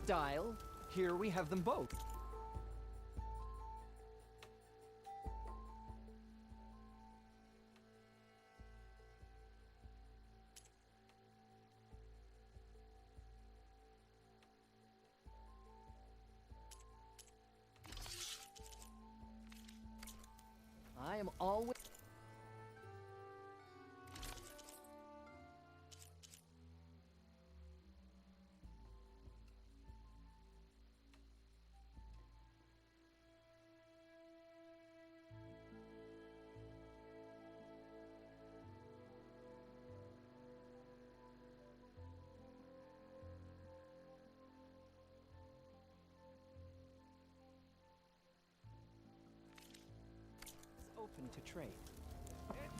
style, here we have them both. I am always... open to trade.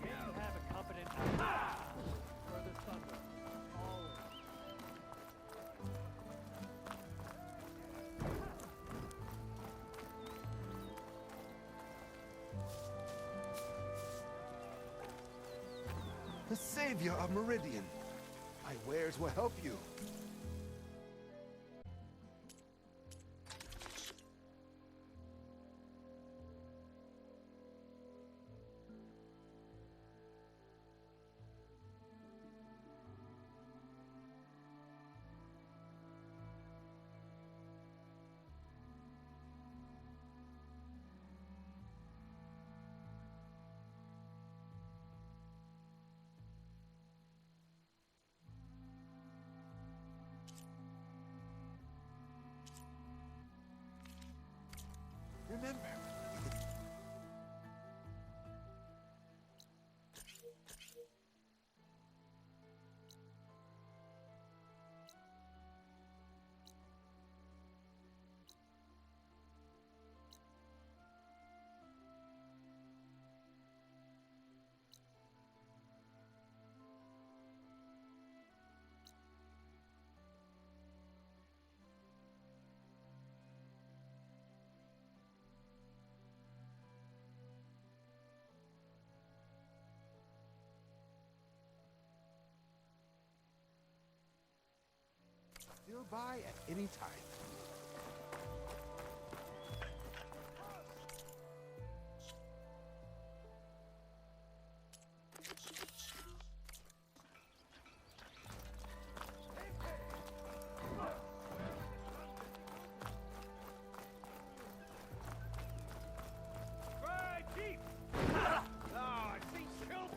You have a competent further thunder. Always. The savior of Meridian. My wares will help you. Remember, still buy at any time. Right, Chief! Ah, I see children!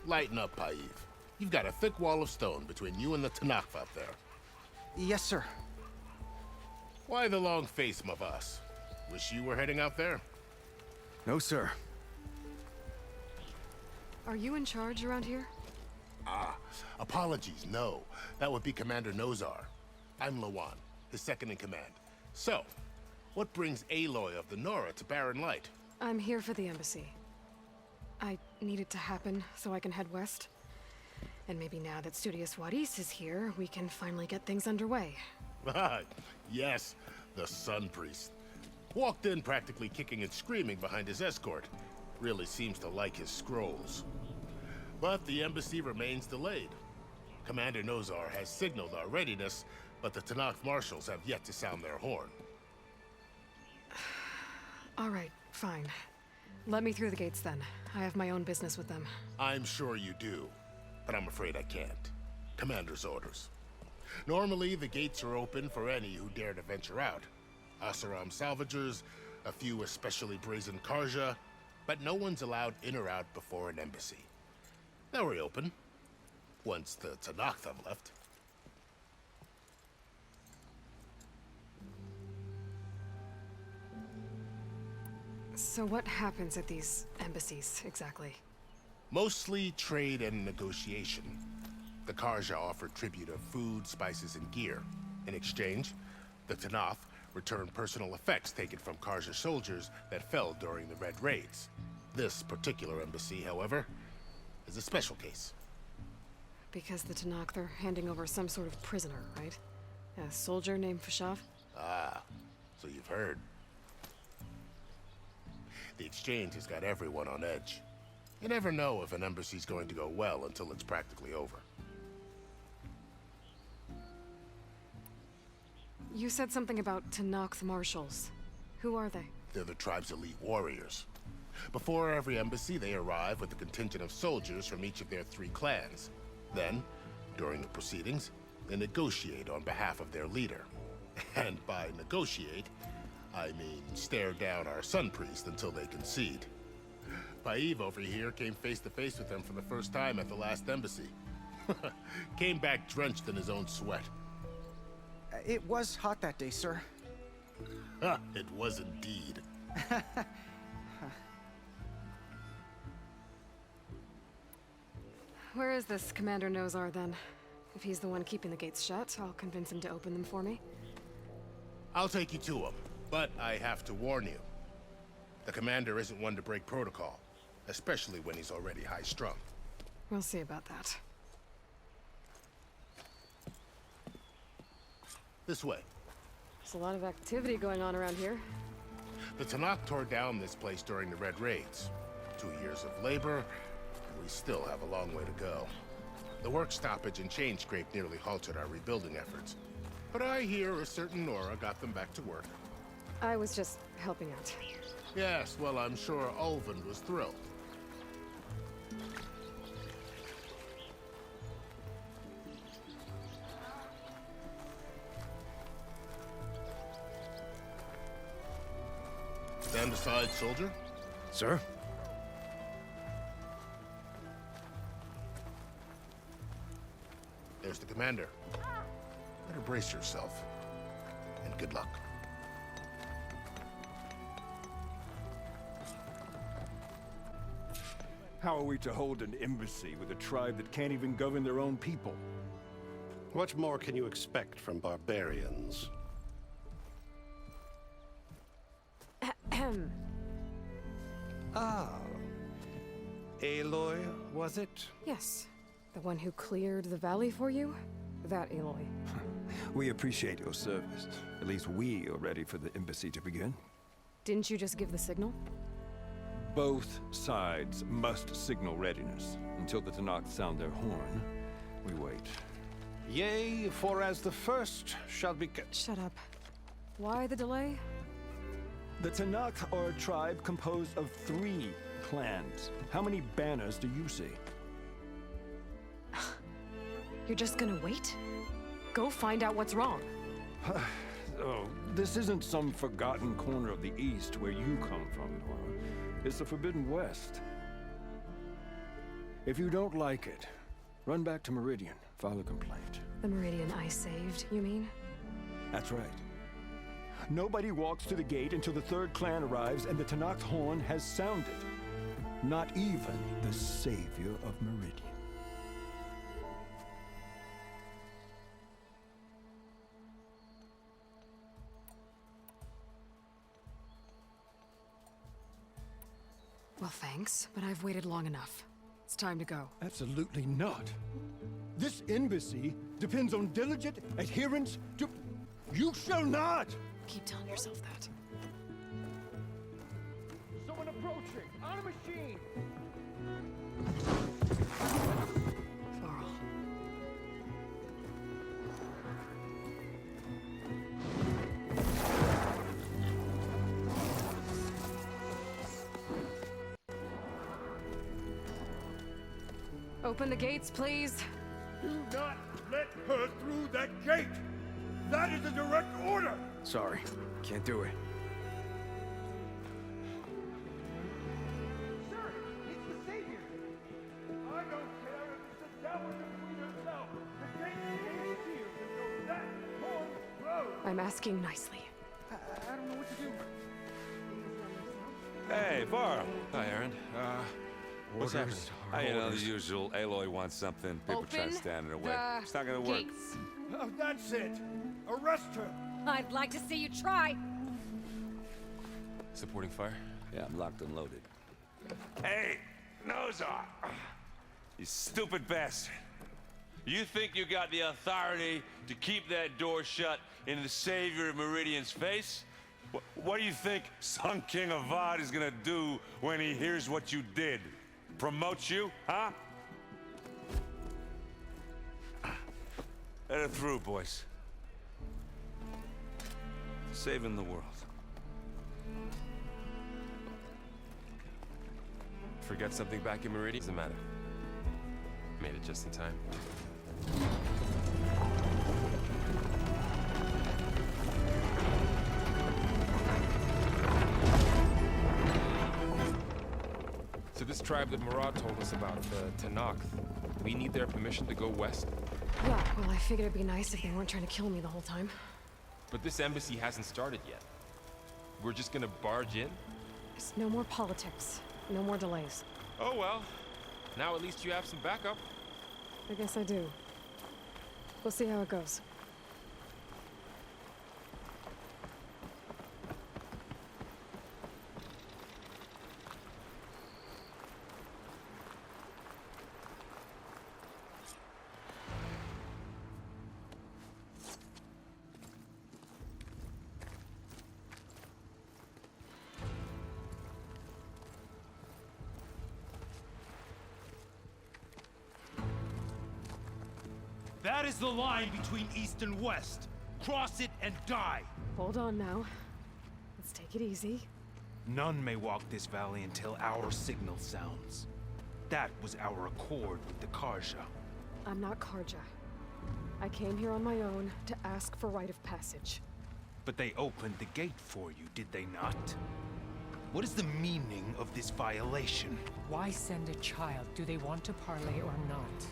Lighten up, Paiv. You've got a thick wall of stone between you and the Tanakh out there. Yes, sir. Why the long face, my boss? Wish you were heading out there? No, sir. Are you in charge around here? Apologies, no. That would be Commander Nozar. I'm Lawan, his second in command. So, what brings Aloy of the Nora to Barren Light? I'm here for the embassy. I need it to happen so I can head west. And maybe now that Studious Wadis is here, we can finally get things underway. Yes, the Sun Priest. Walked in practically kicking and screaming behind his escort. Really seems to like his scrolls. But the embassy remains delayed. Commander Nozar has signaled our readiness, but the Tanakh marshals have yet to sound their horn. All right, fine. Let me through the gates then. I have my own business with them. I'm sure you do, but I'm afraid I can't. Commander's orders. Normally, the gates are open for any who dare to venture out. Asaram salvagers, a few especially brazen Karja, but no one's allowed in or out before an embassy. They'll reopen, once the Tanakh have left. So what happens at these embassies, exactly? Mostly trade and negotiation. The Karja offer tribute of food, spices, and gear. In exchange, the Tanakh return personal effects taken from Karja soldiers that fell during the Red Raids. This particular embassy, however, is a special case. Because the Tanakh, they're handing over some sort of prisoner, right? A soldier named Fashav? Ah, so you've heard. The exchange has got everyone on edge. You never know if an embassy's going to go well until it's practically over. You said something about Tanakh marshals. Who are they? They're the tribe's elite warriors. Before every embassy, they arrive with a contingent of soldiers from each of their 3 clans. Then, during the proceedings, they negotiate on behalf of their leader. And by negotiate, I mean stare down our sun priest until they concede. Paeve over here came face to face with them for the first time at the last embassy. Came back drenched in his own sweat. It was hot that day, sir. It was indeed. Where is this Commander Nozar, then? If he's the one keeping the gates shut, I'll convince him to open them for me. I'll take you to him, but I have to warn you. The commander isn't one to break protocol, especially when he's already high-strung. We'll see about that. This way. There's a lot of activity going on around here. The Tanakh tore down this place during the Red Raids. 2 years of labor, and we still have a long way to go. The work stoppage and chain scrape nearly halted our rebuilding efforts. But I hear a certain Nora got them back to work. I was just helping out. Yes, well, I'm sure Ulvin was thrilled. Stand aside, soldier. Sir? There's the commander. Better brace yourself. And good luck. How are we to hold an embassy with a tribe that can't even govern their own people? What more can you expect from barbarians? Ahem. Ah. Aloy, was it? Yes. The one who cleared the valley for you? That Aloy. We appreciate your service. At least we are ready for the embassy to begin. Didn't you just give the signal? Both sides must signal readiness. Until the Tanakh sound their horn, we wait. Yea, for as the first shall be... Shut up. Why the delay? The Tanakh are a tribe composed of 3 clans. How many banners do you see? You're just gonna wait? Go find out what's wrong. Oh, this isn't some forgotten corner of the East where you come from, Nora. It's the Forbidden West. If you don't like it, run back to Meridian, file a complaint. The Meridian I saved, you mean? That's right. Nobody walks to the gate until the 3rd clan arrives and the Tanakh's horn has sounded. Not even the savior of Meridian. Well, thanks, but I've waited long enough. It's time to go. Absolutely not. This embassy depends on diligent adherence to... You shall not! Keep telling yourself that. Someone approaching! On a machine! Varl. Open the gates, please. Do not let her through that gate! That is a direct order! Sorry, can't do it. Sir, it's the Savior! I don't care if it's the devil between herself! The gate is sealed until that horn blows! I'm asking nicely. I don't know what to do. Hey, Varl. Hi, Aaron. What's happening? You know, the usual. Aloy wants something. People try Open standing away. the It's not gonna work. gates. Oh, that's it! Arrest her! I'd like to see you try. Supporting fire? Yeah, I'm locked and loaded. Hey, Nozar! You stupid bastard! You think you got the authority to keep that door shut in the savior of Meridian's face? What do you think Sun King Avad is gonna do when he hears what you did? Promote you, huh? Let it through, boys. Saving the world. Forget something back in Meridian? Doesn't matter. Made it just in time. So this tribe that Murad told us about, the Tanakh, we need their permission to go west? Yeah, well, I figured it'd be nice if they weren't trying to kill me the whole time. But this embassy hasn't started yet. We're just gonna barge in? There's no more politics. No more delays. Oh well. Now at least you have some backup. I guess I do. We'll see how it goes. That is the line between East and West. Cross it and die. Hold on now. Let's take it easy. None may walk this valley until our signal sounds. That was our accord with the Karja. I'm not Karja. I came here on my own to ask for rite of passage. But they opened the gate for you, did they not? What is the meaning of this violation? Why send a child? Do they want to parley or not?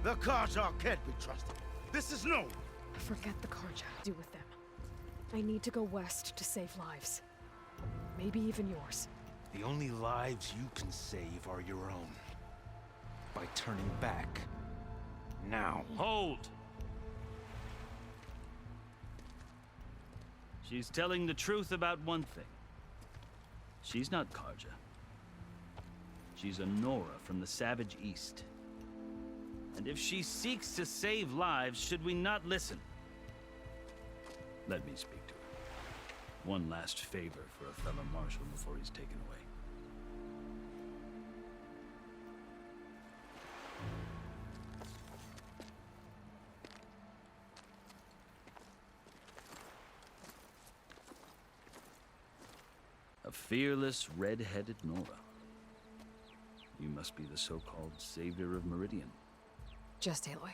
The Karja can't be trusted. This is known. Forget the Karja. Do with them. I need to go west to save lives. Maybe even yours. The only lives you can save are your own. By turning back. Now. Hold! She's telling the truth about one thing. She's not Karja. She's a Nora from the Savage East. And if she seeks to save lives, should we not listen? Let me speak to her. One last favor for a fellow marshal before he's taken away. A fearless, red-headed Nora. You must be the so-called savior of Meridian. Just Aloy.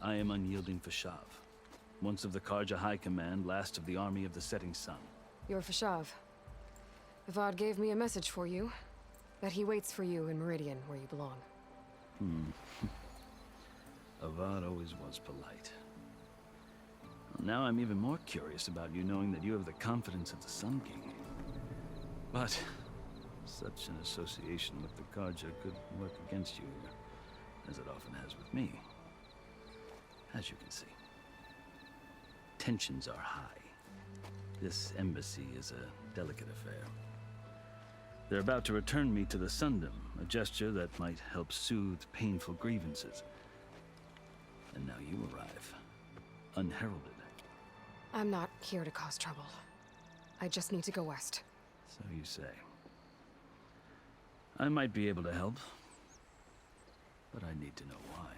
I am unyielding Fashav. Once of the Karja High Command, last of the army of the setting sun. You're Fashav. Avad gave me a message for you. That he waits for you in Meridian, where you belong. Avad always was polite. Well, now I'm even more curious about you knowing that you have the confidence of the Sun King. But such an association with the Karja could work against you, as it often has with me. As you can see, tensions are high. This embassy is a delicate affair. They're about to return me to the Sundom, a gesture that might help soothe painful grievances. And now you arrive, unheralded. I'm not here to cause trouble. I just need to go west. So you say. I might be able to help, but I need to know why.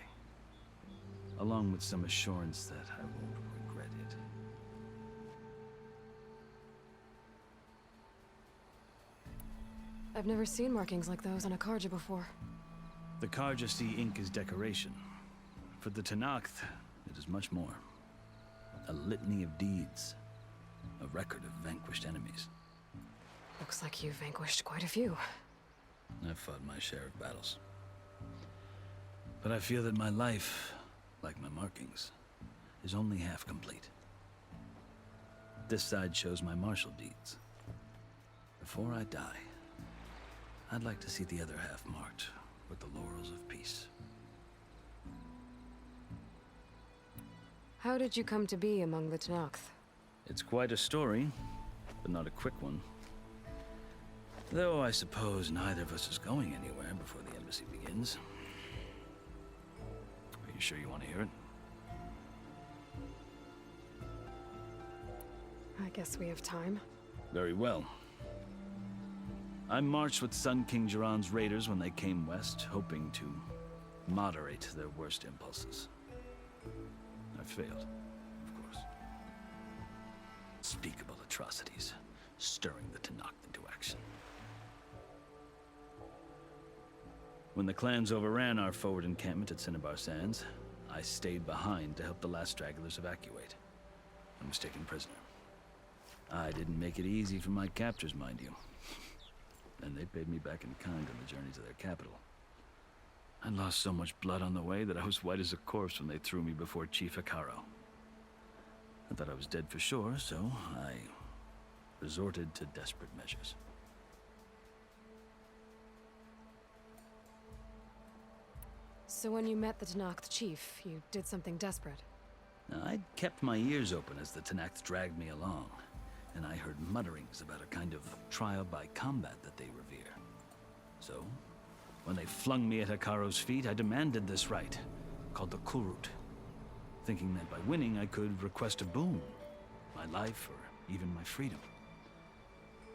Along with some assurance that I won't regret it. I've never seen markings like those on a Karja before. The Karja see ink as decoration. For the Tanakh, it is much more. A litany of deeds. A record of vanquished enemies. Looks like you've vanquished quite a few. I've fought my share of battles. But I feel that my life, like my markings, is only half complete. This side shows my martial deeds. Before I die, I'd like to see the other half marked with the laurels of peace. How did you come to be among the Tanakh? It's quite a story, but not a quick one. Though I suppose neither of us is going anywhere before the embassy begins. You sure you want to hear it? I guess we have time. Very well. I marched with Sun King Jiran's raiders when they came west, hoping to moderate their worst impulses. I failed, of course. Unspeakable atrocities, stirring the Tenakth into action. When the clans overran our forward encampment at Cinnabar Sands, I stayed behind to help the last stragglers evacuate. I was taken prisoner. I didn't make it easy for my captors, mind you. And they paid me back in kind on the journey to their capital. I lost so much blood on the way that I was white as a corpse when they threw me before Chief Hekaro. I thought I was dead for sure, so I resorted to desperate measures. So when you met the Tenakth chief, you did something desperate. I'd kept my ears open as the Tenakth dragged me along, and I heard mutterings about a kind of trial by combat that they revere. So, when they flung me at Hekaro's feet, I demanded this right, called the Kulrut, thinking that by winning I could request a boon, my life or even my freedom.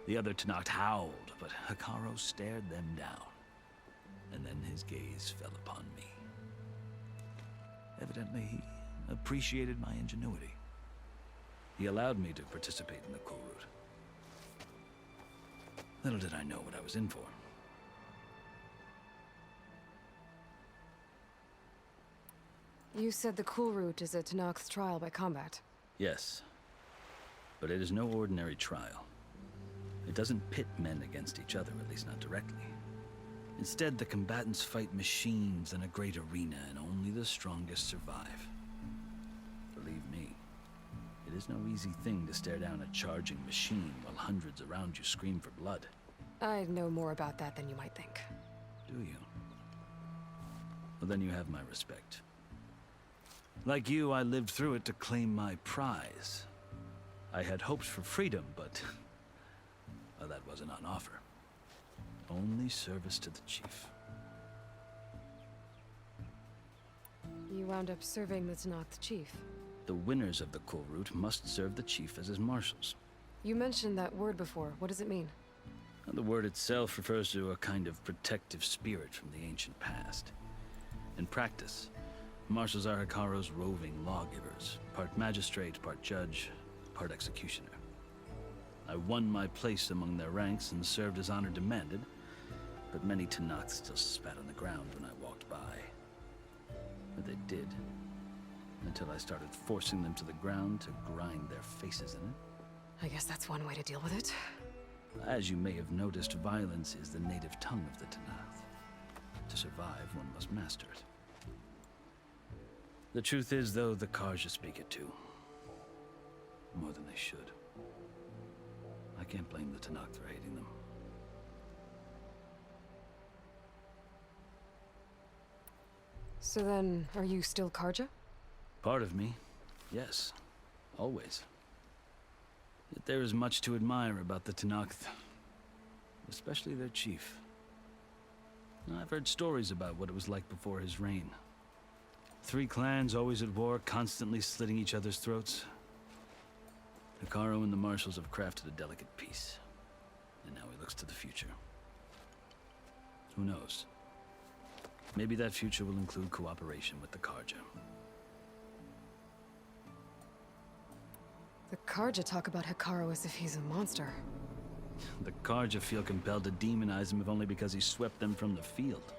The other Tenakth howled, but Hekaro stared them down, and then his gaze fell upon me. Evidently, he appreciated my ingenuity. He allowed me to participate in the Kulrut. Little did I know what I was in for. You said the Kulrut is a Tenakth trial by combat. Yes, but it is no ordinary trial. It doesn't pit men against each other, at least not directly. Instead, the combatants fight machines in a great arena, and only the strongest survive. Believe me, it is no easy thing to stare down a charging machine while hundreds around you scream for blood. I know more about that than you might think. Do you? Well, then you have my respect. Like you, I lived through it to claim my prize. I had hoped for freedom, but well, that wasn't on offer. Only service to the chief. You wound up serving the Tenakth chief. The winners of the Kulrut must serve the chief as his marshals. You mentioned that word before. What does it mean? The word itself refers to a kind of protective spirit from the ancient past. In practice, marshals are Hekaro's roving lawgivers, part magistrate, part judge, part executioner. I won my place among their ranks and served as honor demanded, but many Tenakth still spat on the ground when I walked by. But they did, until I started forcing them to the ground to grind their faces in it. I guess that's one way to deal with it. As you may have noticed, violence is the native tongue of the Tenakth. To survive, one must master it. The truth is, though, the Karja speak it too. More than they should. I can't blame the Tenakth for hating them. So then, are you still Karja? Part of me, yes. Always. Yet there is much to admire about the Tenakth. Especially their chief. I've heard stories about what it was like before his reign. 3 clans always at war, constantly slitting each other's throats. Hekaro and the marshals have crafted a delicate peace. And now he looks to the future. Who knows? Maybe that future will include cooperation with the Karja. The Karja talk about Hekaro as if he's a monster. The Karja feel compelled to demonize him if only because he swept them from the field.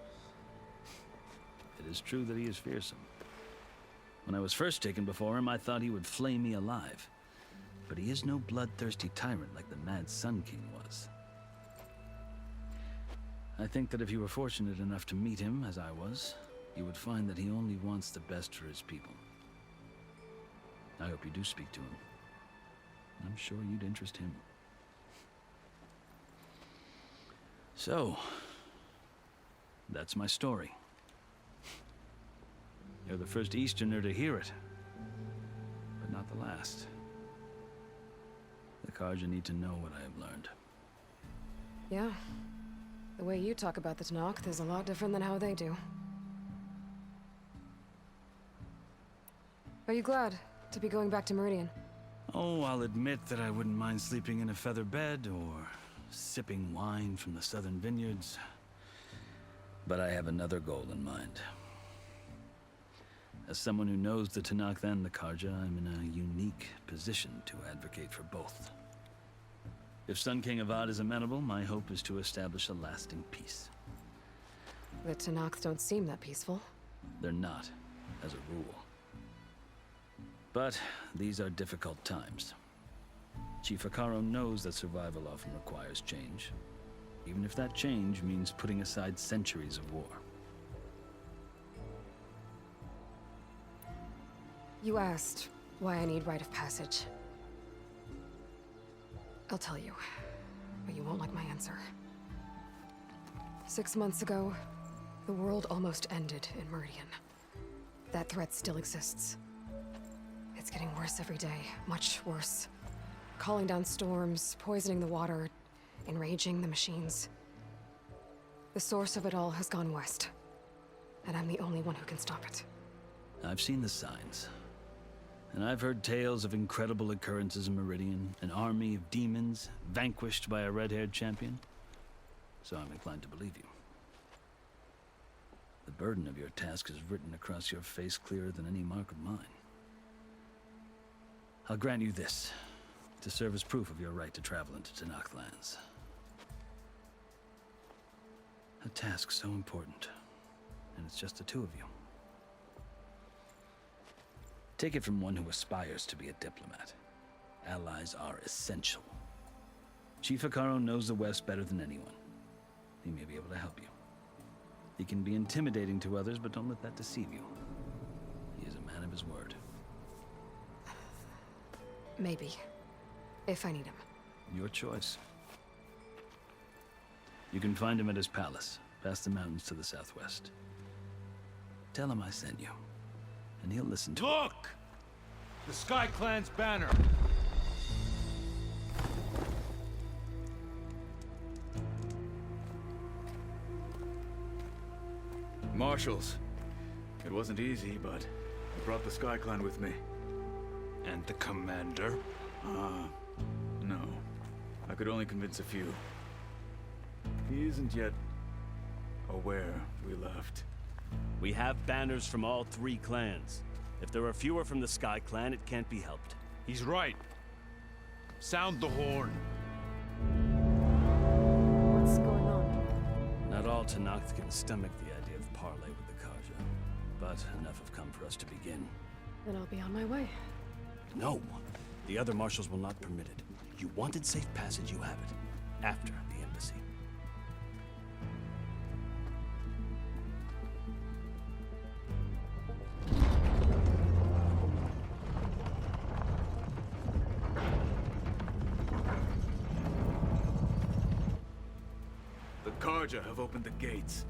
It is true that he is fearsome. When I was first taken before him, I thought he would flay me alive. But he is no bloodthirsty tyrant like the Mad Sun King was. I think that if you were fortunate enough to meet him, as I was, you would find that he only wants the best for his people. I hope you do speak to him. I'm sure you'd interest him. So, that's my story. You're the first Easterner to hear it, but not the last. The Karja need to know what I have learned. Yeah. The way you talk about the Tenakth is a lot different than how they do. Are you glad to be going back to Meridian? Oh, I'll admit that I wouldn't mind sleeping in a feather bed or sipping wine from the southern vineyards. But I have another goal in mind. As someone who knows the Tanakh and the Karja, I'm in a unique position to advocate for both. If Sun King Avad is amenable, my hope is to establish a lasting peace. The Tanakh don't seem that peaceful. They're not, as a rule. But these are difficult times. Chief Akaro knows that survival often requires change, even if that change means putting aside centuries of war. You asked why I need rite of passage. I'll tell you, but you won't like my answer. 6 months ago, the world almost ended in Meridian. That threat still exists. It's getting worse every day, much worse. Calling down storms, poisoning the water, enraging the machines. The source of it all has gone west, and I'm the only one who can stop it. I've seen the signs. And I've heard tales of incredible occurrences in Meridian, an army of demons vanquished by a red-haired champion. So I'm inclined to believe you. The burden of your task is written across your face clearer than any mark of mine. I'll grant you this, to serve as proof of your right to travel into Tanakh lands. A task so important, and it's just the two of you. Take it from one who aspires to be a diplomat. Allies are essential. Chief Akaro knows the West better than anyone. He may be able to help you. He can be intimidating to others, but don't let that deceive you. He is a man of his word. Maybe. If I need him. Your choice. You can find him at his palace, past the mountains to the southwest. Tell him I sent you, and he'll listen to it. Look! The Sky Clan's banner! Marshals. It wasn't easy, but I brought the Sky Clan with me. And the commander? No. I could only convince a few. He isn't yet aware we left. We have banners from all 3 clans. If there are fewer from the Sky Clan, it can't be helped. He's right. Sound the horn. What's going on? Not all Tanakh can stomach the idea of parley with the Karja, but enough have come for us to begin. Then I'll be on my way. No. The other marshals will not permit it. You wanted safe passage, you have it. After the embassy. The Karja have opened the gates.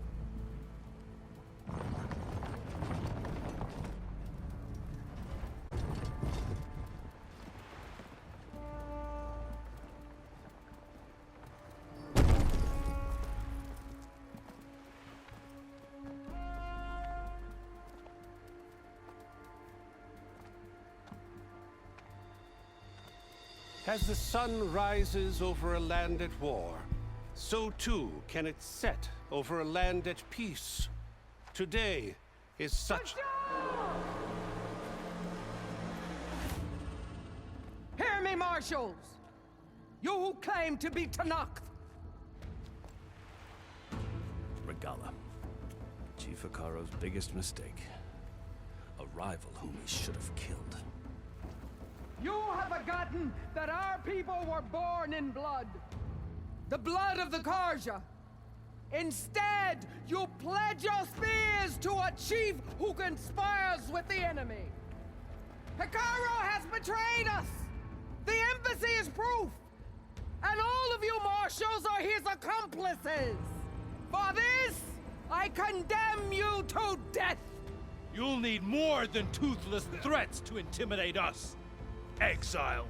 As the sun rises over a land at war, so too can it set over a land at peace. Today is such... Hear me, marshals! You who claim to be Tanakh! Regala. Chief Akaro's biggest mistake. A rival whom he should have killed. You have forgotten that our people were born in blood. The blood of the Karja. Instead, you pledge your spears to a chief who conspires with the enemy. Akaro has betrayed us! The embassy is proof! And all of you marshals are his accomplices! For this, I condemn you to death! You'll need more than toothless threats to intimidate us. Exile.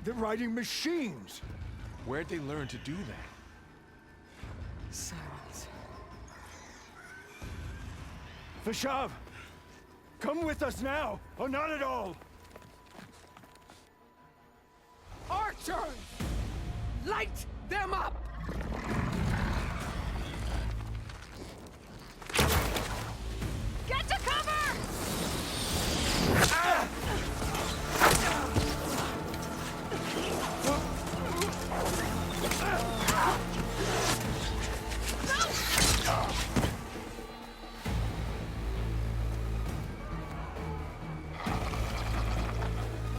They're riding machines. Where'd they learn to do that? Silence. Vashav, come with us now, or not at all. Archers! Light them up! Get to cover!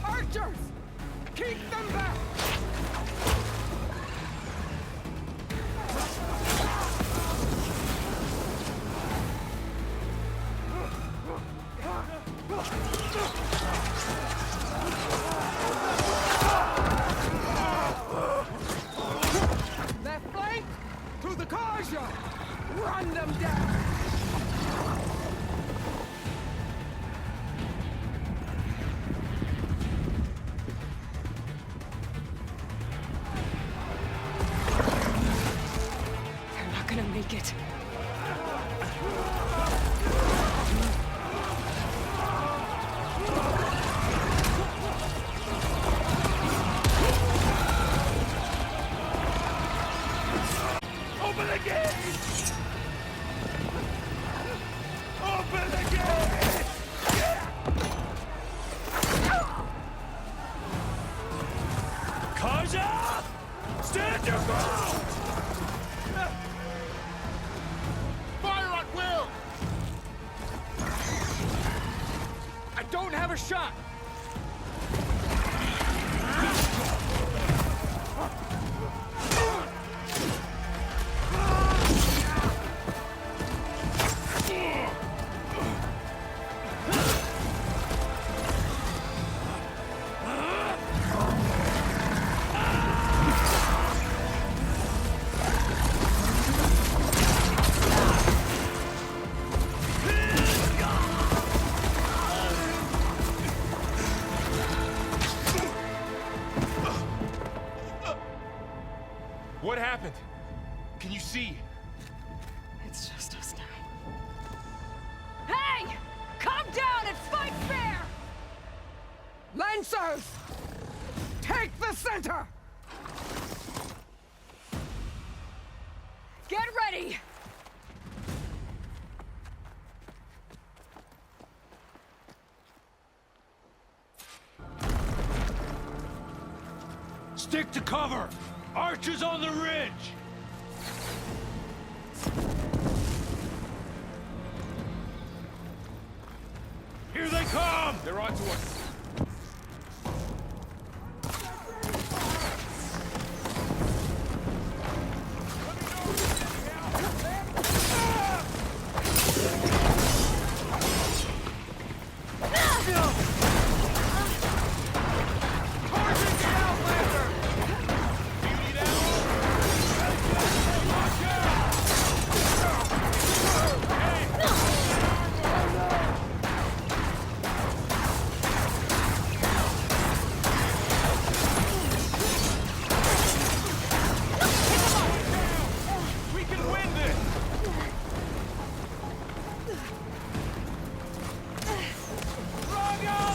Archers! Keep them back! Left flank! To the Karja! Run them down! They're not gonna make it. Open the gate! Open the gate! Kaja! Stand your ground! Fire at will! I don't have a shot! What happened? Can you see? It's just us now. Hey! Calm down and fight fair! Lancers! Take the center! Get ready! Stick to cover! Archers on the ridge! Here they come! They're onto us. Run!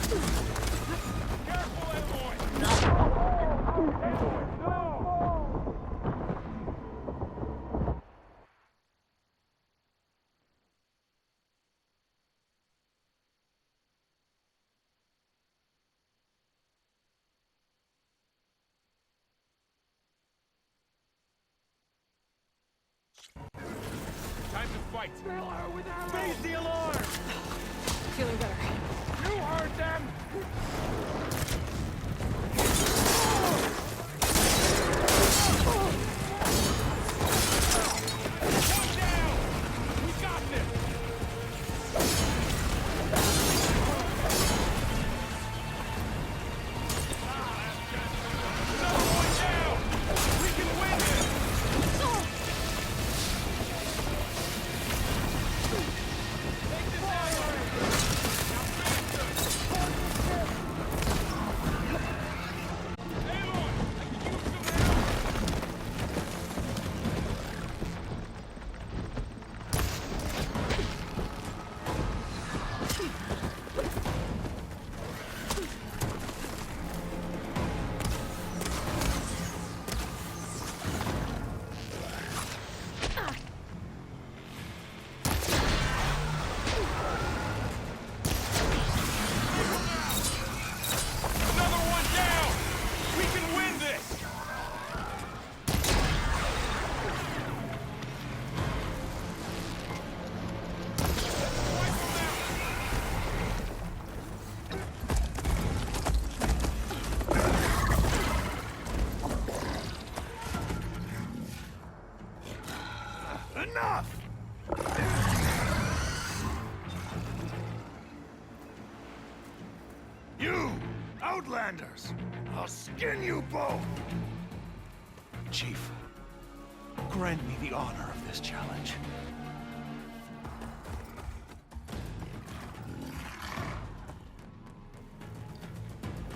Time to fight. Raise the alarm! Feeling better. You heard them! One down. We got this. Another one down. We can win this. Another one down. We can win this. Enough! You, Outlanders! I'll skin you both! Chief, grant me the honor of this challenge.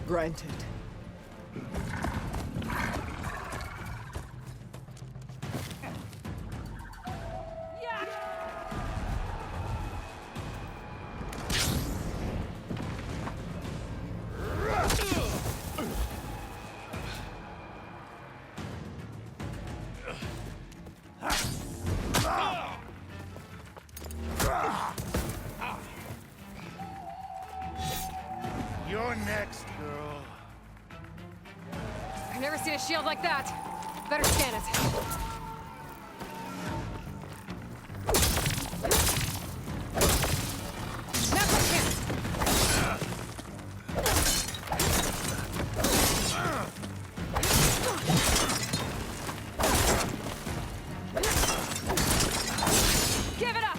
Granted. You're next, girl. I've never seen a shield like that. Better scan it. Snap my chance. Give it up.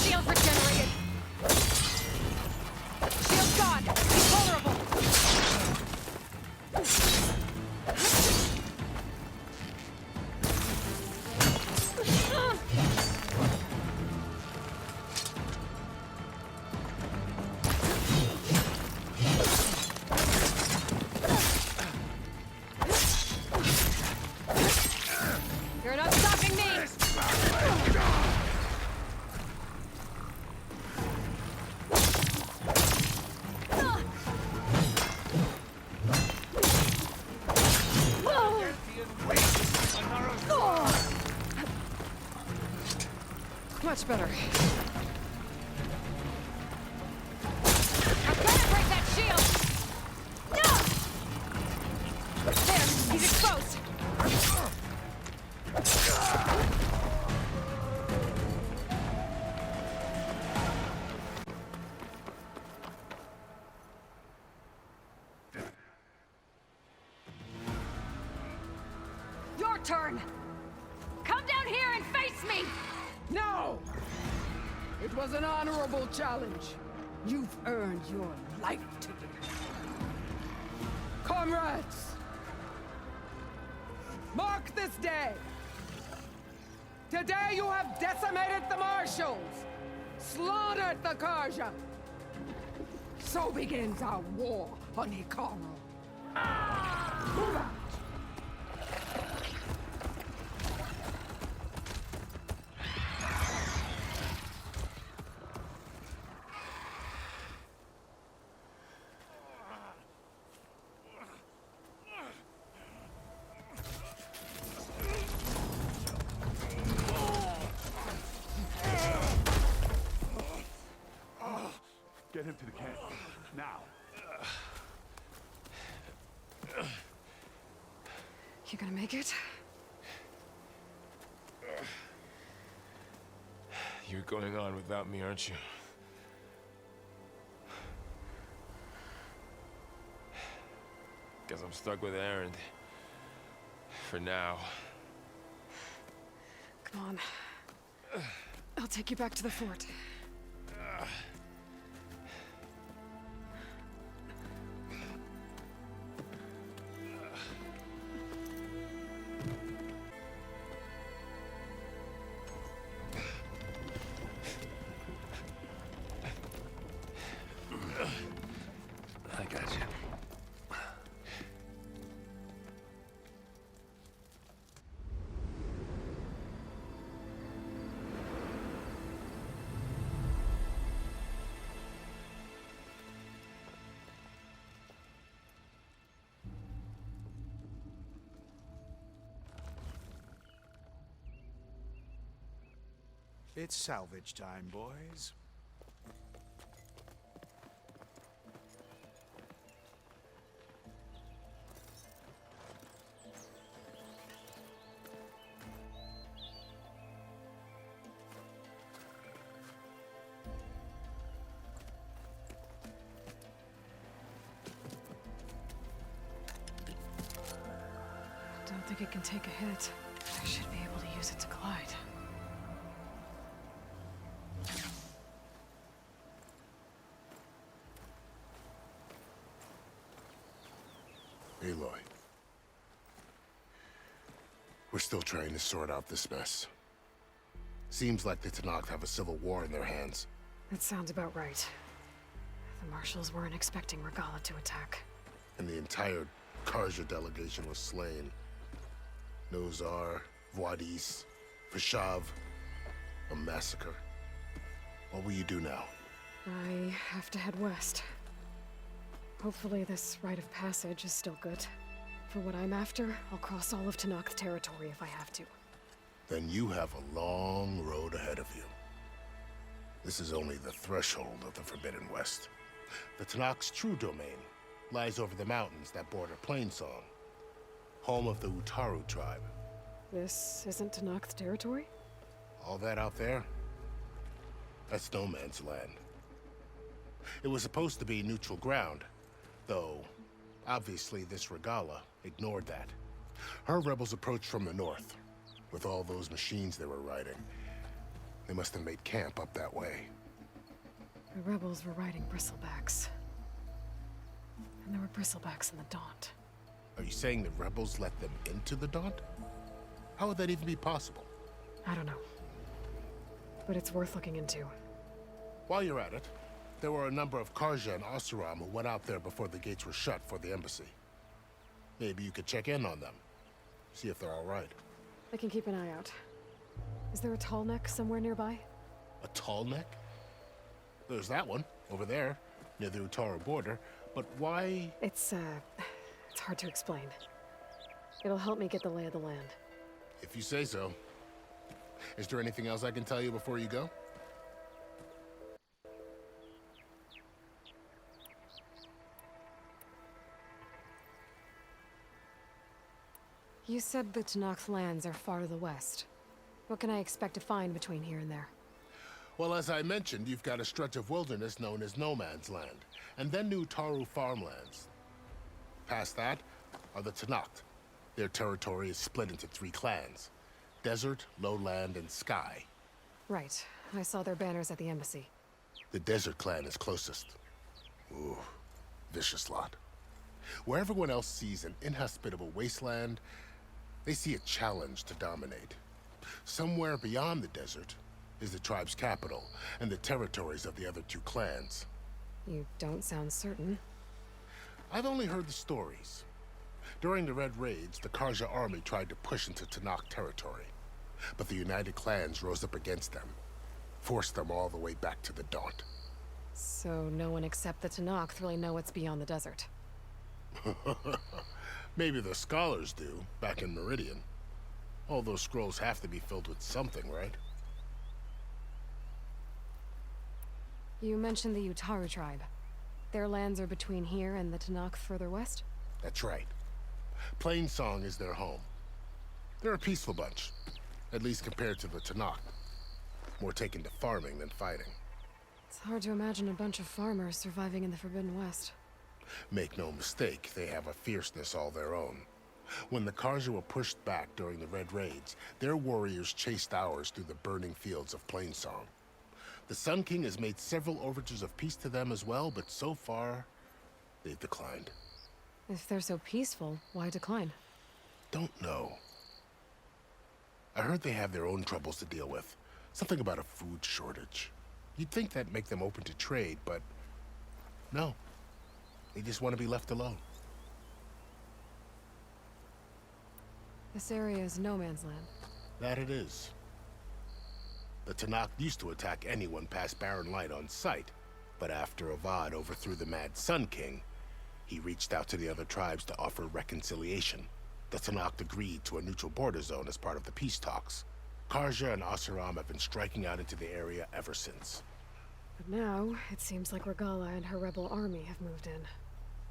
Shield regenerated. Shield's gone. He's vulnerable. You're not stopping me. Much better. I'm gonna break that shield! No! There, he's exposed! Your turn! Come down here and face me! No! It was an honorable challenge. You've earned your life ticket. Comrades! Mark this day! Today you have decimated the Marshals! Slaughtered the Karja! So begins our war on Hikaru. Move out! Get him to the camp. Now. You gonna make it? You're going on without me, aren't you? Guess I'm stuck with Aaron. For now. Come on. I'll take you back to the fort. I got you. It's salvage time, boys. Don't think it can take a hit. I should be able to use it to glide. Aloy. We're still trying to sort out this mess. Seems like the Tenakth have a civil war in their hands. That sounds about right. The marshals weren't expecting Regalla to attack. And the entire Karja delegation was slain. Nozar, Voidis, Vishav. A massacre. What will you do now? I have to head west. Hopefully this rite of passage is still good. For what I'm after, I'll cross all of Tenakth territory if I have to. Then you have a long road ahead of you. This is only the threshold of the Forbidden West. The Tenakth's true domain lies over the mountains that border Plainsong, home of the Utaru tribe. This isn't Tenakth territory? All that out there? That's no man's land. It was supposed to be neutral ground, though obviously this Regalla ignored that. Her rebels approached from the north, with all those machines they were riding. They must have made camp up that way. The rebels were riding bristlebacks. And there were bristlebacks in the Daunt. Are you saying the rebels let them into the Daunt? How would that even be possible? I don't know. But it's worth looking into. While you're at it, there were a number of Karja and Oseram who went out there before the gates were shut for the embassy. Maybe you could check in on them. See if they're all right. I can keep an eye out. Is there a tall neck somewhere nearby? A tall neck? There's that one, over there, near the Utaru border. But why? It's hard to explain. It'll help me get the lay of the land. If you say so. Is there anything else I can tell you before you go? You said the Tenakth lands are far to the west. What can I expect to find between here and there? Well, as I mentioned, you've got a stretch of wilderness known as No Man's Land, and then new Utaru farmlands. Past that are the Tenakth. Their territory is split into 3 clans: Desert, Lowland, and Sky. Right. I saw their banners at the embassy. The Desert clan is closest. Ooh, vicious lot. Where everyone else sees an inhospitable wasteland, they see a challenge to dominate. Somewhere beyond the desert is the tribe's capital and the territories of the other 2 clans. You don't sound certain. I've only heard the stories. During the Red Raids, the Karja army tried to push into Tenakth territory, but the United Clans rose up against them, forced them all the way back to the Daunt. So no one except the Tenakth really know what's beyond the desert. Maybe the scholars do, back in Meridian. All those scrolls have to be filled with something, right? You mentioned the Utaru tribe. Their lands are between here and the Tanakh further west? That's right. Plainsong is their home. They're a peaceful bunch, at least compared to the Tanakh. More taken to farming than fighting. It's hard to imagine a bunch of farmers surviving in the Forbidden West. Make no mistake, they have a fierceness all their own. When the Karja were pushed back during the Red Raids, their warriors chased ours through the burning fields of Plainsong. The Sun King has made several overtures of peace to them as well, but so far, they've declined. If they're so peaceful, why decline? Don't know. I heard they have their own troubles to deal with. Something about a food shortage. You'd think that'd make them open to trade, but no. They just want to be left alone. This area is no man's land. That it is. The Tanakh used to attack anyone past Barren Light on sight, but after Avad overthrew the Mad Sun King, he reached out to the other tribes to offer reconciliation. The Tanakh agreed to a neutral border zone as part of the peace talks. Karja and Oseram have been striking out into the area ever since. But now, it seems like Regalla and her rebel army have moved in.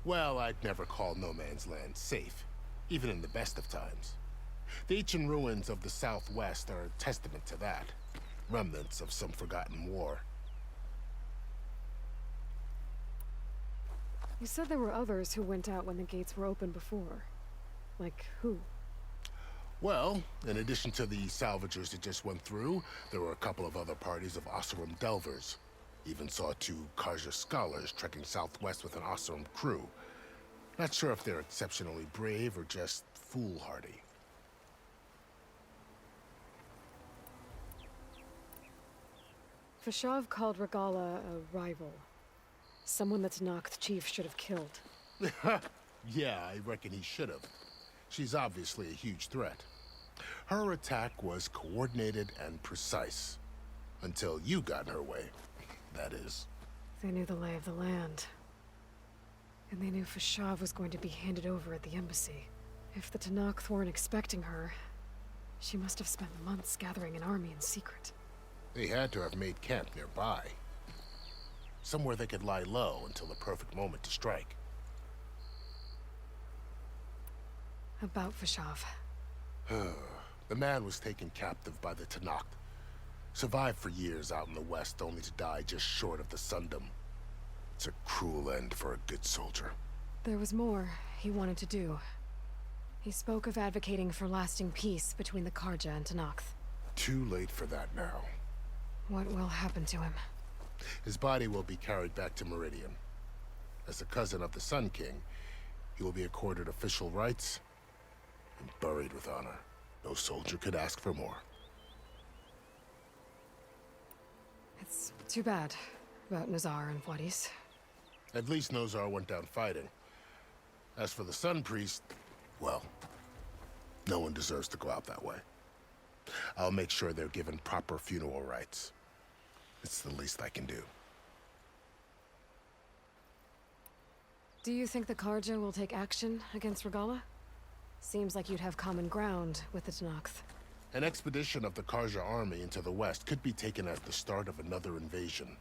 Well, I'd never call no man's land safe, even in the best of times. The ancient ruins of the Southwest are a testament to that. Remnants of some forgotten war. You said there were others who went out when the gates were open before. Like who? Well, in addition to the salvagers that just went through, there were a couple of other parties of Oseram delvers. Even saw 2 Karja scholars trekking southwest with an Oseram crew. Not sure if they're exceptionally brave or just foolhardy. Fashav called Regalla a rival. Someone that Tanakh chief should have killed. Yeah, I reckon he should have. She's obviously a huge threat. Her attack was coordinated and precise. Until you got in her way, that is. They knew the lay of the land. And they knew Fashav was going to be handed over at the embassy. If the Tanakh weren't expecting her, she must have spent months gathering an army in secret. They had to have made camp nearby. Somewhere they could lie low until the perfect moment to strike. About Fashav. The man was taken captive by the Tanakh. Survived for years out in the west, only to die just short of the Sundom. It's a cruel end for a good soldier. There was more he wanted to do. He spoke of advocating for lasting peace between the Karja and Tanakh. Too late for that now. What will happen to him? His body will be carried back to Meridian. As a cousin of the Sun King, he will be accorded official rights and buried with honor. No soldier could ask for more. It's too bad about Nazar and Wadis. At least Nozar went down fighting. As for the Sun Priest, well, no one deserves to go out that way. I'll make sure they're given proper funeral rites. It's the least I can do. Do you think the Karja will take action against Regalla? Seems like you'd have common ground with the Tanakh. An expedition of the Karja army into the west could be taken at the start of another invasion.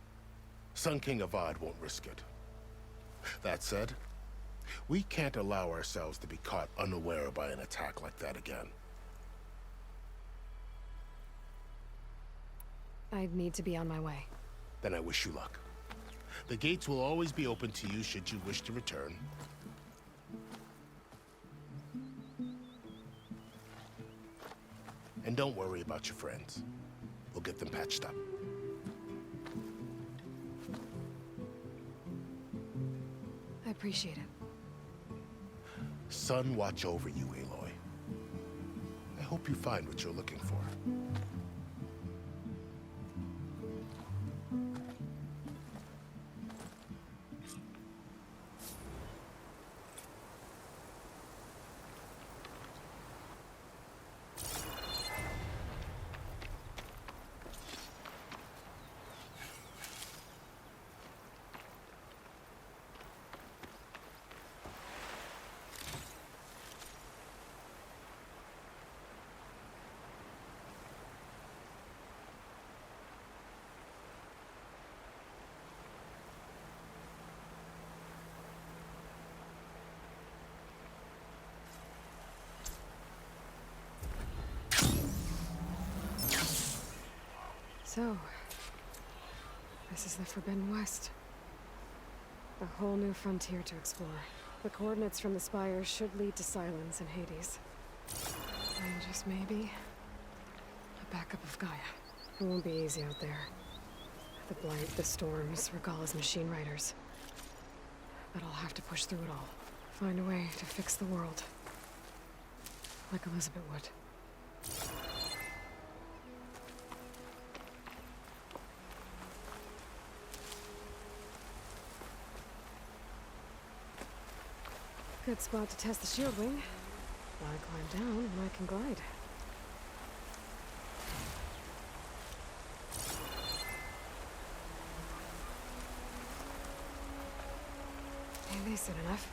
Sun King Avad won't risk it. That said, we can't allow ourselves to be caught unaware by an attack like that again. I'd need to be on my way. Then I wish you luck. The gates will always be open to you should you wish to return. And don't worry about your friends. We'll get them patched up. I appreciate it. Sun watch over you, Aloy. I hope you find what you're looking for. So, this is the Forbidden West. A whole new frontier to explore. The coordinates from the spires should lead to Silence and Hades. And just maybe, a backup of Gaia. It won't be easy out there. The Blight, the Storms, Regalla's machine riders. But I'll have to push through it all. Find a way to fix the world. Like Elizabeth would. Good spot to test the shield wing. Why climb down when I can glide? Maybe soon enough.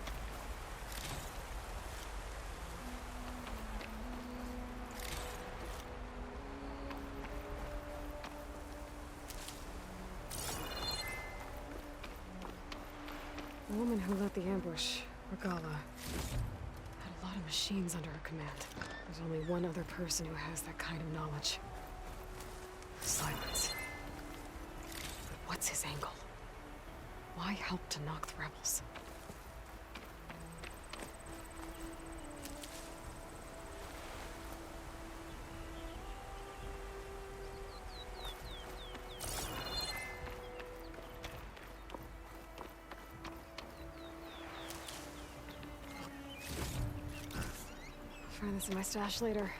The woman who led the ambush, Regalla, had a lot of machines under her command. There's only one other person who has that kind of knowledge. Silence. But what's his angle? Why help to knock the rebels? Find this in my stash later.